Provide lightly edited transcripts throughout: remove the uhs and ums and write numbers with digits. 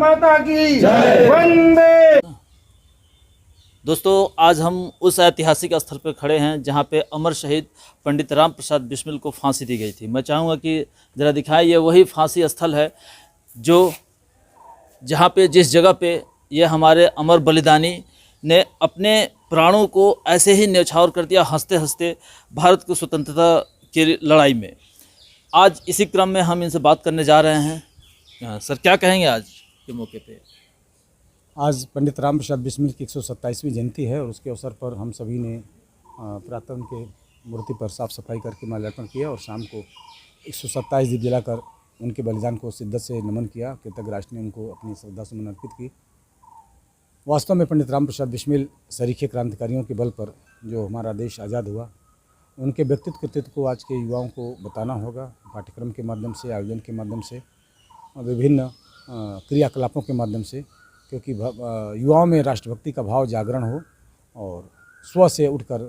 माता की वंदे। दोस्तों, आज हम उस ऐतिहासिक स्थल पर खड़े हैं जहां पे अमर शहीद पंडित राम प्रसाद बिस्मिल को फांसी दी गई थी। मैं चाहूँगा कि ज़रा दिखाएं, ये वही फांसी स्थल है जो जहाँ पे जिस जगह पे ये हमारे अमर बलिदानी ने अपने प्राणों को ऐसे ही न्यौछावर कर दिया, हंसते हंसते भारत को स्वतंत्रता की लड़ाई में। आज इसी क्रम में हम इनसे बात करने जा रहे हैं। सर, क्या कहेंगे आज के मौके पे? आज पंडित राम प्रसाद बिस्मिल की 127वीं जयंती है और उसके अवसर पर हम सभी ने प्रातः उनके मूर्ति पर साफ सफाई करके माल्यार्पण किया और शाम को 127 दीप जलाकर उनके बलिदान को शिद्दत से नमन किया। कृतज्ञ राष्ट्र ने उनको अपनी श्रद्धा सुमन अर्पित की। वास्तव में पंडित राम प्रसाद बिस्मिल सरीखे क्रांतिकारियों के बल पर जो हमारा देश आज़ाद हुआ, उनके व्यक्तित्व कृतित्व को आज के युवाओं को बताना होगा, पाठ्यक्रम के माध्यम से, आयोजन के माध्यम से, विभिन्न क्रियाकलापों के माध्यम से, क्योंकि युवाओं में राष्ट्रभक्ति का भाव जागरण हो और स्व से उठकर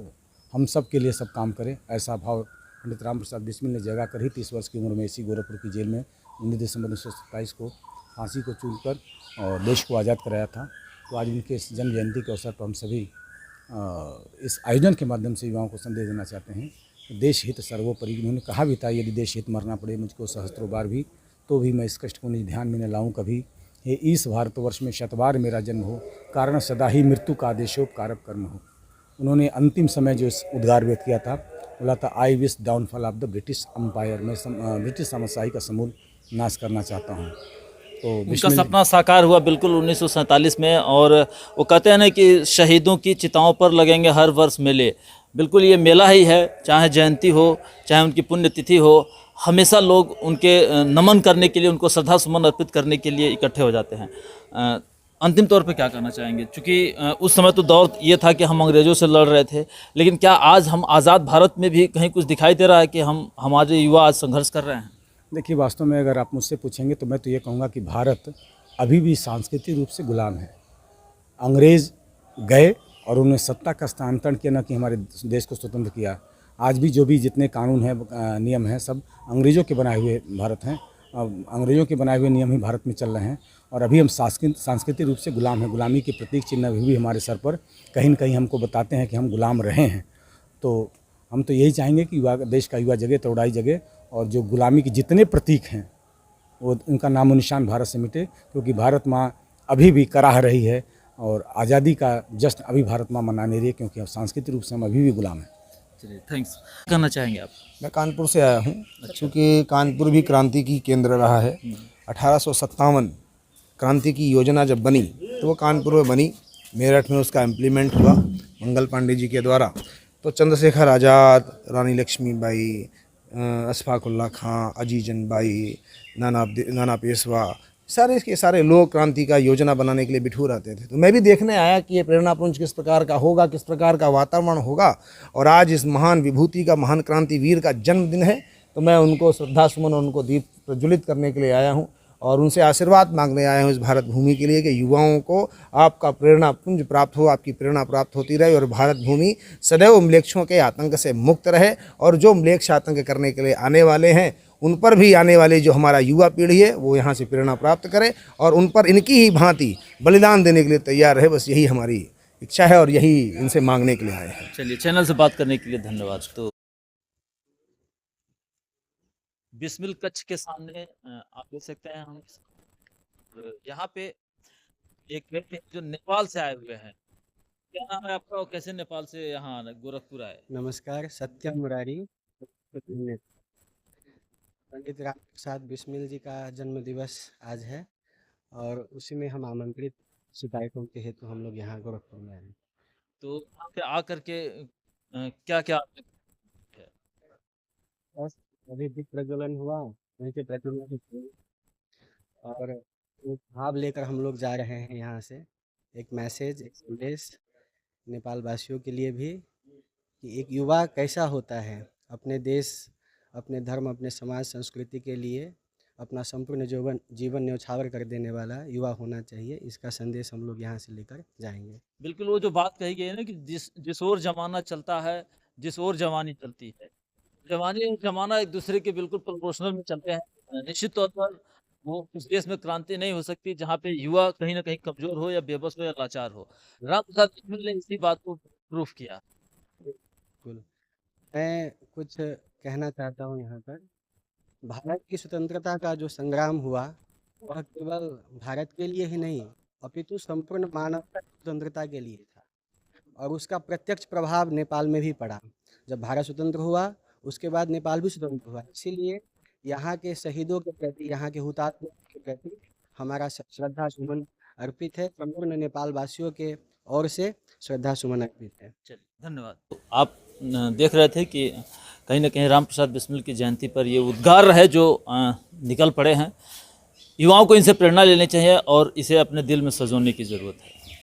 हम सब के लिए सब काम करें, ऐसा भाव पंडित राम प्रसाद बिस्मिल ने जगा कर ही 30 वर्ष की उम्र में इसी गोरखपुर की जेल में 19 दिसंबर 1927 को फांसी को चूलकर और देश को आज़ाद कराया था। तो आज उनके इस जन्म जयंती के अवसर पर हम सभी इस आयोजन के माध्यम से युवाओं को संदेश देना चाहते हैं कि देश हित सर्वोपरि। उन्होंने कहा भी था, यदि देश हित मरना पड़े मुझको सहस्त्रों बार भी, तो भी मैं इस कष्ट को निज ध्यान में न लाऊं कभी। ये इस भारतवर्ष में शतबार मेरा जन्म हो, कारण सदा ही मृत्यु का आदेशोपकारक कर्म हो। उन्होंने अंतिम समय जो इस उद्गार व्यक्त किया था, बोला था, I wish downfall of the British empire. मैं ब्रिटिश साम्राज्य का समूल नाश करना चाहता हूँ। तो उनका सपना साकार हुआ बिल्कुल 1947 में। और वो कहते हैं ना कि शहीदों की चिताओं पर लगेंगे हर वर्ष मेले। बिल्कुल ये मेला ही है, चाहे जयंती हो, चाहे उनकी पुण्यतिथि हो, हमेशा लोग उनके नमन करने के लिए, उनको श्रद्धा सुमन अर्पित करने के लिए इकट्ठे हो जाते हैं। अंतिम तौर पे क्या कहना चाहेंगे? क्योंकि उस समय तो दौर ये था कि हम अंग्रेज़ों से लड़ रहे थे, लेकिन क्या आज हम आज़ाद भारत में भी कहीं कुछ दिखाई दे रहा है कि हमारे युवा आज संघर्ष कर रहे हैं? देखिए, वास्तव में अगर आप मुझसे पूछेंगे तो मैं तो ये कहूँगा कि भारत अभी भी सांस्कृतिक रूप से गुलाम है। अंग्रेज़ गए और उन्होंने सत्ता का स्थानांतरण किया, न कि हमारे देश को स्वतंत्र किया। आज भी जो भी जितने कानून हैं, नियम हैं, सब अंग्रेज़ों के बनाए हुए भारत हैं। अंग्रेज़ों के बनाए हुए नियम ही भारत में चल रहे हैं और अभी हम सांस्कृतिक रूप से गुलाम हैं। गुलामी के प्रतीक चिन्ह अभी भी हमारे सर पर कहीं न कहीं हमको बताते हैं कि हम गुलाम रहे हैं। तो हम तो यही चाहेंगे कि युवा, देश का युवा जगे, तोड़ाई जगे और जो गुलामी के जितने प्रतीक हैं वो उनका नामो निशान भारत से मिटे, क्योंकि भारत माँ अभी भी कराह रही है और आज़ादी का जश्न अभी भारत माँ मना नहीं रही है, क्योंकि सांस्कृतिक रूप से हम अभी भी गुलाम हैं। चलिए, थैंक्स। कहना चाहेंगे आप? मैं कानपुर से आया हूँ, क्योंकि कानपुर भी क्रांति की केंद्र रहा है। 1857 क्रांति की योजना जब बनी तो वो कानपुर में बनी। मेरठ में उसका इम्प्लीमेंट हुआ मंगल पांडे जी के द्वारा। तो चंद्रशेखर आज़ाद, रानी लक्ष्मीबाई, अशफाक उल्लाह खां, अजीजन बाई, नाना पेशवा, सारे के सारे लोग क्रांति का योजना बनाने के लिए बिठूर आते थे। तो मैं भी देखने आया कि ये प्रेरणापुंज किस प्रकार का होगा, किस प्रकार का वातावरण होगा। और आज इस महान विभूति का, महान क्रांतिवीर का जन्मदिन है, तो मैं उनको श्रद्धा सुमन और उनको दीप प्रज्वलित करने के लिए आया हूँ और उनसे आशीर्वाद मांगने आया हूँ इस भारत भूमि के लिए कि युवाओं को आपका प्रेरणा पुंज प्राप्त हो, आपकी प्रेरणा प्राप्त होती रहे और भारत भूमि सदैव म्लेच्छों के आतंक से मुक्त रहे। और जो म्लेच्छ आतंक करने के लिए आने वाले हैं, उन पर भी आने वाले जो हमारा युवा पीढ़ी है वो यहाँ से प्रेरणा प्राप्त करे और उन पर इनकी ही भांति बलिदान देने के लिए तैयार रहे। बस यही हमारी इच्छा है और यही इनसे मांगने के लिए आए हैं। चलिए, चैनल से बात करने के लिए धन्यवाद। तो बिस्मिल कच्छ के सामने आप देख सकते हैं, हम यहाँ पे एक व्यक्ति जो नेपाल से आए हुए हैं। क्या नाम है आपका और कैसे नेपाल से यहाँ गोरखपुर आए? नमस्कार, सत्यम मुरारी। पंडित राम प्रसाद बिस्मिल जी का जन्म दिवस आज है और उसी में हम आमंत्रित शिकायतों के हेतु हम लोग यहाँ गोरखपुर में आए हैं। तो यहाँ पे आकर के क्या क्या बस अभी दीप प्रज्वलन हुआ, वहीं से प्रज्वलन और एक भाव लेकर हम लोग जा रहे हैं यहाँ से, एक मैसेज, एक संदेश नेपाल वासियों के लिए भी कि एक युवा कैसा होता है, अपने देश, अपने धर्म, अपने समाज संस्कृति के लिए अपना संपूर्ण जीवन न्यौछावर कर देने वाला युवा होना चाहिए। इसका संदेश हम लोग यहाँ से लेकर जाएंगे। बिल्कुल वो जो बात कही गई है ना कि जिस ओर जमाना चलता है, जिस ओर जवानी चलती है, जवानी और जमाना एक दूसरे के बिल्कुल प्रोपोर्शनल में चलते हैं। निश्चित तौर पर वो उस देश में क्रांति नहीं हो सकती जहाँ पे युवा कहीं ना कहीं कमजोर हो या बेबस हो या लाचार हो। राम प्रसाद बिस्मिल ने इसी बात को प्रूफ किया। बिल्कुल। मैं कुछ कहना चाहता हूँ यहाँ पर। भारत की स्वतंत्रता का जो संग्राम हुआ, वह केवल भारत के लिए ही नहीं, अपितु संपूर्ण मानवता की स्वतंत्रता के लिए था। और उसका प्रत्यक्ष प्रभाव नेपाल में भी पड़ा। जब भारत स्वतंत्र हुआ, उसके बाद नेपाल भी स्वतंत्र हुआ। इसीलिए यहाँ के शहीदों के प्रति, यहाँ के हुतात्मा के प्रति हमारा श्रद्धा सुमन अर्पित है। संपूर्ण नेपाल वासियों के ओर से श्रद्धा सुमन अर्पित है। चलिए, धन्यवाद। तो आप देख रहे थे कि कहीं ना कहीं राम प्रसाद बिस्मिल की जयंती पर ये उद्गार है जो निकल पड़े हैं। युवाओं को इनसे प्रेरणा लेनी चाहिए और इसे अपने दिल में संजोने की ज़रूरत है।